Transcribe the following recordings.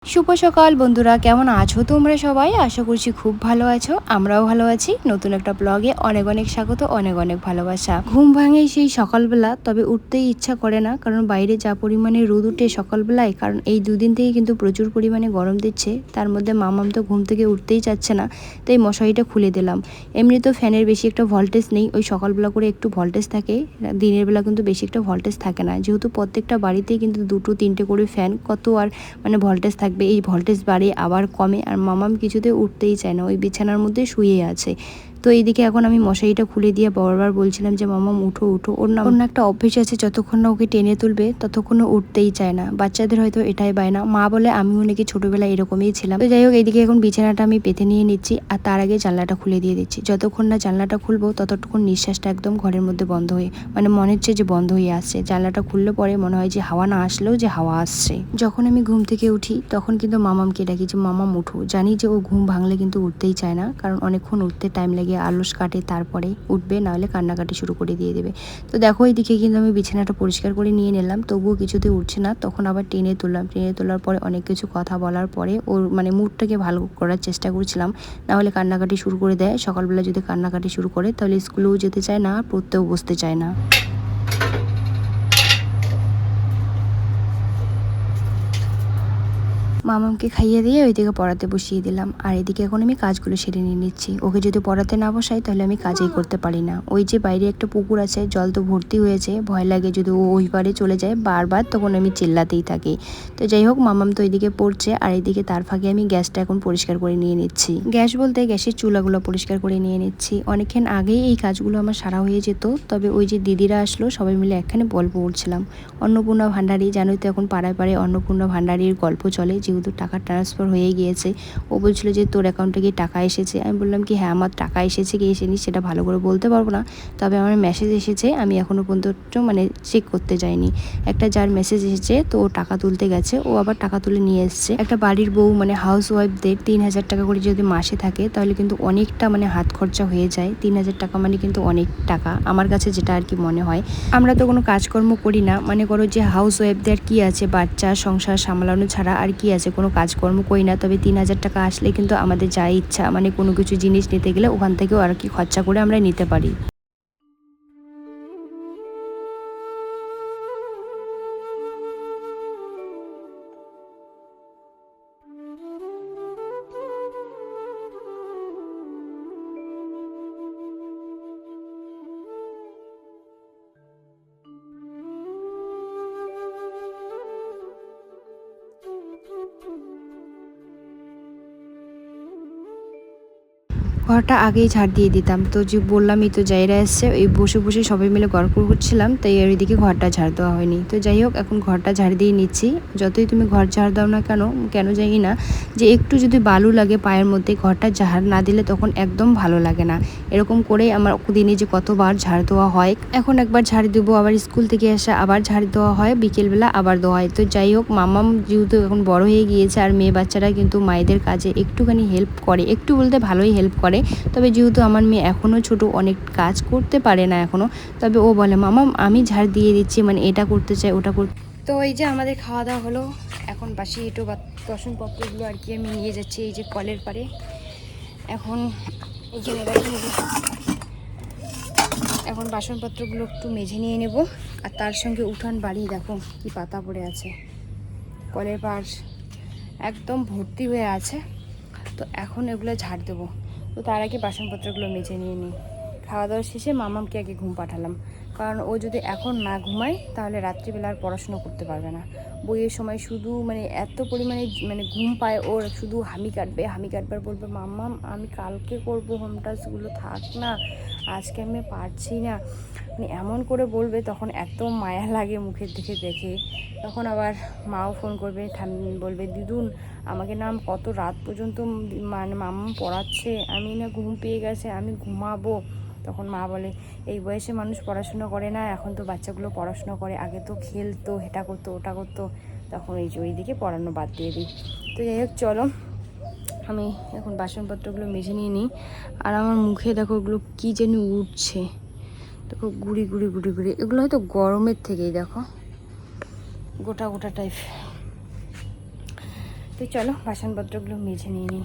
শুভ সকাল বন্ধুরা, কেমন আছো তোমরা সবাই? আশা করছি খুব ভালো আছো। আমরাও ভালো আছি। নতুন একটা ব্লগে অনেক অনেক স্বাগত, অনেক অনেক ভালোবাসা। ঘুম ভাঙে সেই সকালবেলা, তবে উঠতেই ইচ্ছা করে না, কারণ বাইরে যা পরিমাণে রোদ উঠে সকালবেলায়। কারণ এই দুদিন থেকে কিন্তু প্রচুর পরিমাণে গরম দিচ্ছে, তার মধ্যে মামাম তো ঘুম থেকে উঠতেই চাচ্ছে না, তাই মশারিটা খুলে দিলাম। এমনি তো ফ্যানের বেশি একটা ভোল্টেজ নেই, ওই সকালবেলা করে একটু ভোল্টেজ থাকে, দিনের বেলা কিন্তু বেশি একটা ভোল্টেজ থাকে না, যেহেতু প্রত্যেকটা বাড়িতেই কিন্তু দুটো তিনটে করে ফ্যান, কত আর ভোল্টেজ থাকবে। এই ভোল্টেজ বাড়ে আবার কমে, আর মামাম কিছুতে উঠতেই চায় না, ওই বিছানার মধ্যে শুয়ে আছে। তো এইদিকে এখন আমি মশারিটা খুলে দিয়ে বারবার বলছিলাম যে মামাম উঠো উঠো। ওর না একটা অভ্যেস আছে, যতক্ষণ না ওকে টেনে তুলবে ততক্ষণ উঠতেই চায় না। বাচ্চাদের হয়তো এটাই বায়না। মা বলে আমিও নাকি ছোটবেলায় এরকমই ছিলাম। তো যাই হোক, এইদিকে এখন বিছানাটা আমি পেতে নিয়ে নিচ্ছি, আর তার আগে জানলাটা খুলে দিয়ে দিচ্ছি। যতক্ষণ না জানলাটা খুলবো ততক্ষণ নিঃশ্বাসটা একদম ঘরের মধ্যে বন্ধ হয়ে, মনে হচ্ছে যে বন্ধ হয়ে আসছে। জানলাটা খুললে পরে মনে হয় যে হাওয়া না আসলেও যে হাওয়া আসছে। যখন আমি ঘুম থেকে উঠি তখন কিন্তু মামামকে ডাকি যে মামাম উঠো। জানি যে ও ঘুম ভাঙলে কিন্তু উঠতেই চায় না, কারণ অনেকক্ষণ উঠতে টাইম লাগে, আলস কাটে, তারপরে উঠবে, নাহলে কান্নাকাটি শুরু করে দিয়ে দেবে। তো দেখো, এইদিকে কিন্তু আমি বিছানাটা পরিষ্কার করে নিয়ে নিলাম, তবুও কিছুতে উঠছে না। তখন আবার টেনে তুললাম, টেনে তোলার পরে অনেক কিছু কথা বলার পরে ওর মুডটাকে ভালো করার চেষ্টা করছিলাম, নাহলে কান্নাকাটি শুরু করে দেয়। সকালবেলা যদি কান্নাকাটি শুরু করে তাহলে স্কুলেও যেতে চায় না, পড়তেও বসতে চায় না। মামামকে খাইয়ে দিয়ে ওইদিকে পড়াতে বসিয়ে দিলাম, আর এদিকে এখন আমি কাজগুলো সেরে নিয়ে নিচ্ছি। ওকে যদি পড়াতে না বসাই তাহলে আমি কাজেই করতে পারি না। ওই যে বাইরে একটা পুকুর আছে, জল তো ভর্তি হয়েছে, ভয় লাগে যদি ও ওই পারে চলে যায় বারবার, তখন আমি চিল্লাতেই থাকি। তো যাই হোক, মামাম তো ওইদিকে পড়ছে, আর এইদিকে তার ফাঁকে আমি গ্যাসটা এখন পরিষ্কার করে নিয়ে নিচ্ছি। গ্যাস বলতে গ্যাসের চুলাগুলো পরিষ্কার করে নিয়ে নিচ্ছি। অনেকক্ষণ আগেই এই কাজগুলো আমার সারা হয়ে যেত, তবে ওই যে দিদিরা আসলো, সবাই মিলে একখানে গল্প করছিলাম। অন্নপূর্ণা ভাণ্ডারী, জানোই তো এখন পাড়ায় পাড়ায় অন্নপূর্ণা ভাণ্ডারীর গল্প চলে, যেহেতু টাকা ট্রান্সফার হয়ে গিয়েছে। ও বলছিল যে তোর অ্যাকাউন্টে কি টাকা এসেছে? আমি বললাম কি হ্যাঁ, আমার টাকা এসেছে কি এসেনি সেটা ভালো করে বলতে পারবো না, তবে আমার মেসেজ এসেছে, আমি এখনও পর্যন্ত চেক করতে যাইনি। একটা যার মেসেজ এসেছে, তো ও টাকা তুলতে গেছে, ও আবার টাকা তুলে নিয়ে এসছে। একটা বাড়ির বউ হাউস ওয়াইফদের 3,000 টাকা করে যদি মাসে থাকে তাহলে কিন্তু অনেকটা হাত খরচা হয়ে যায়। 3,000 টাকা কিন্তু অনেক টাকা, আমার কাছে যেটা আর কি মনে হয়। আমরা তো কোনো কাজকর্ম করি না, করো যে হাউস ওয়াইফদের কি আছে, বাচ্চা সংসার সামলানো ছাড়া আর কি আছে, কোনো কাজকর্ম করি না। তবে 3,000 টাকা আসলে কিন্তু আমাদের যা ইচ্ছা, কোনো কিছু জিনিস নিতে গেলে ওখান থেকেও আর কি খরচা করে আমরা নিতে পারি। ঘরটা আগেই ঝাড় দিয়ে দিতাম, তো যে বললামই তো জায়রা এসছে, এই বসে বসে সবাই মিলে গল্প করছিলাম, তাই আর এদিকে ঘরটা ঝাড় দেওয়া হয়নি। তো যাই হোক, এখন ঘরটা ঝাড় দিয়ে নিচ্ছি। যতই তুমি ঘর ঝাড় দাও না কেন, কেন জানি না যে একটু যদি বালু লাগে পায়ের মধ্যে, ঘরটা ঝাড় না দিলে তখন একদম ভালো লাগে না। এরকম করেই আমার দিনে যে কতবার ঝাড় দেওয়া হয়। এখন একবার ঝাড় দেবো, আবার স্কুল থেকে এসে আবার ঝাড় দেওয়া হয়, বিকেলবেলা আবার দেওয়া হয়। তো যাই হোক, মামাম যেহেতু এখন বড় হয়ে গিয়েছে, আর মেয়ে বাচ্চারা কিন্তু মায়েদের কাজে একটুখানি হেল্প করে, একটু বলতে ভালোই হেল্প করে। তবে যেহেতু আমার মেয়ে এখনও ছোট, অনেক কাজ করতে পারে না এখনও, তবে ও বলে মামা আমি ঝাড় দিয়ে দিচ্ছি, এটা করতে চাই ওটা করতে। তো এই যে আমাদের খাওয়া দাওয়া হলো, এখন বাসি এঁটো বাসনপত্রগুলো আর কি আমি নিয়ে যাচ্ছি এই যে কলের পাড়ে। এখন এখানে রাখি, এখন বাসনপত্রগুলো একটু মেজে নিয়ে নেব, আর তার সঙ্গে উঠান বাড়ি দেখো কি পাতা পড়ে আছে, কলের পাড় একদম ভর্তি হয়ে আছে। তো এখন এগুলো ঝাড় দেবো, তো তার আগে বাসনপত্রগুলো মেজে নিয়ে নিই। খাওয়া দাওয়া শেষে মামামকে আগে ঘুম পাঠালাম, কারণ ও যদি এখন না ঘুমায় তাহলে রাত্রিবেলা আর পড়াশুনো করতে পারবে না। বইয়ের সময় শুধু এত পরিমাণে ঘুম পায় ওর, শুধু হামি কাটবার বলবে মাম্মাম আমি কালকে করবো, হোম টাস্কগুলো থাক না, আজকে আমি পারছি না, এমন করে বলবে। তখন এত মায়া লাগে মুখের দিকে দেখে। তখন আবার মাও ফোন করবে, বলবে দিদুন আমাকে না কত রাত পর্যন্ত মাম্মা পড়াচ্ছে, আমি না ঘুম পেয়ে গেছে, আমি ঘুমাবো। তখন মা বলে এই বয়সে মানুষ পড়াশুনো করে না, এখন তো বাচ্চাগুলো পড়াশুনো করে, আগে তো খেলতো, এটা করতো ওটা করতো। তখন এই যে ওইদিকে পড়ানো বাদ দিয়ে দিই। তো যাই হোক, চলো আমি এখন বাসনপত্রগুলো মেজে নিয়ে নিই। আর আমার মুখে দেখো ওগুলো কী যেন উঠছে, দেখো গুড়ি গুড়ি গুড়ি গুড়ি, এগুলো হয়তো গরমের থেকেই দেখো গোটা গোটা টাইপ। তো চলো বাসনপত্রগুলো মেজে নিয়ে নিই।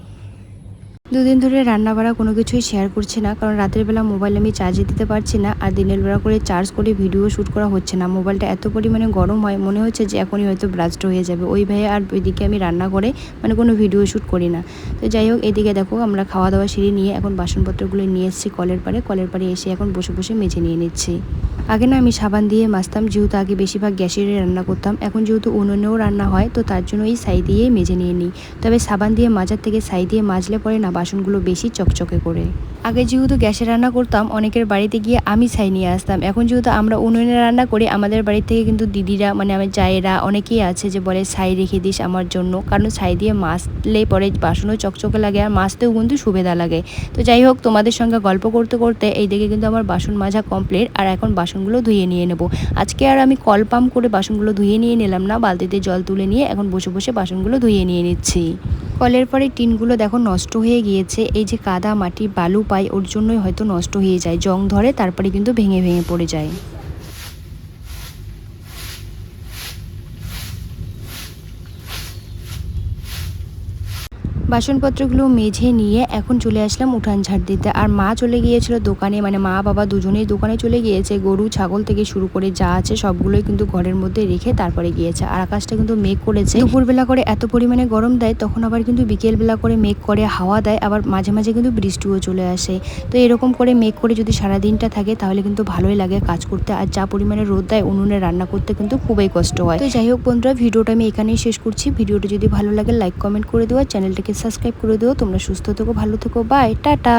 দুদিন ধরে রান্না বাড়া কোনো কিছুই শেয়ার করছি না, কারণ রাতের বেলা মোবাইল আমি চার্জে দিতে পারছি না, আর দিনের বেলা করে চার্জ করে ভিডিও শ্যুট করা হচ্ছে না। মোবাইলটা এত পরিমাণে গরম হয়, মনে হচ্ছে যে এখনই হয়তো ব্লাস্ট হয়ে যাবে ওই ভয়ে, আর ওইদিকে আমি রান্না করে মানে কোনো ভিডিও শ্যুট করি না। তো যাই হোক, এদিকে দেখো আমরা খাওয়া দাওয়া সেরে নিয়ে এখন বাসনপত্রগুলো নিয়ে এসেছি কলের পাড়ে এসে এখন বসে বসে মেজে নিয়ে নিচ্ছি। আগে না আমি সাবান দিয়ে মাজতাম, যেহেতু আগে বেশিরভাগ গ্যাসের রান্না করতাম, এখন যেহেতু উনুনেও রান্না হয় তো তার জন্য এই ছাই দিয়েই মেজে নিয়ে নিই। তবে সাবান দিয়ে মাজার থেকে ছাই দিয়ে মাজলে পরে না বাসনগুলো বেশি চকচকে করে। আগে যেহেতু গ্যাসে রান্না করতাম, অনেকের বাড়িতে গিয়ে আমি ছাই নিয়ে আসতাম। এখন যেহেতু আমরা উনুনে রান্না করি, আমাদের বাড়ি থেকে কিন্তু দিদিরা মানে আমার জায়েরা অনেকেই আছে যে বলে ছাই রেখে দিস আমার জন্য, কারণ ছাই দিয়ে মাজলে পরে বাসনও চকচকে লাগে আর মাজতেও কিন্তু সুবিধা লাগে। তো যাই হোক, তোমাদের সঙ্গে গল্প করতে করতে এই দিকে কিন্তু আমার বাসন মাজা কমপ্লিট, আর এখন বাসনগুলো ধুয়ে নিয়ে নেব। আজকে আর আমি কল পাম্প করে বাসনগুলো ধুয়ে নিয়ে নিলাম না, বালতিতে জল তুলে নিয়ে এখন বসে বসে বাসনগুলো ধুয়ে নিয়ে নিচ্ছি। কলের পরে টিনগুলো দেখো নষ্ট হয়ে গিয়েছে, এই যে কাদা মাটি বালু পাই ওর জন্যই হয়তো নষ্ট হয়ে যায়, জং ধরে তারপরে কিন্তু ভেঙে ভেঙে পড়ে যায়। বাসনপত্রগুলো মেজে নিয়ে এখন চলে আসলাম উঠান ঝাড় দিতে। আর মা চলে গিয়েছিল দোকানে, মানে মা বাবা দুজনেই দোকানে চলে গিয়েছে। গরু ছাগল থেকে শুরু করে যা আছে সবগুলোই কিন্তু ঘরের মধ্যে রেখে তারপরে গিয়েছে। আর আকাশটা কিন্তু মেঘ করেছে, দুপুরবেলা করে এত পরিমাণে গরম দেয়, তখন আবার কিন্তু বিকেলবেলা করে মেঘ করে হাওয়া দেয়, আবার মাঝে মাঝে কিন্তু বৃষ্টিও চলে আসে। তো এরকম করে মেঘ করে যদি সারাদিনটা থাকে তাহলে কিন্তু ভালোই লাগে কাজ করতে। আর যা পরিমাণে রোদ দেয় উনুনে রান্না করতে কিন্তু খুবই কষ্ট হয়। তো যাই হোক বন্ধুরা, ভিডিওটা আমি এখানেই শেষ করছি। ভিডিওটা যদি ভালো লাগে লাইক কমেন্ট করে দেওয়া, চ্যানেলটাকে সাবস্ক্রাইব করে দিও। তোমরা সুস্থ থেকো, ভালো থেকো, বাই, টাটা।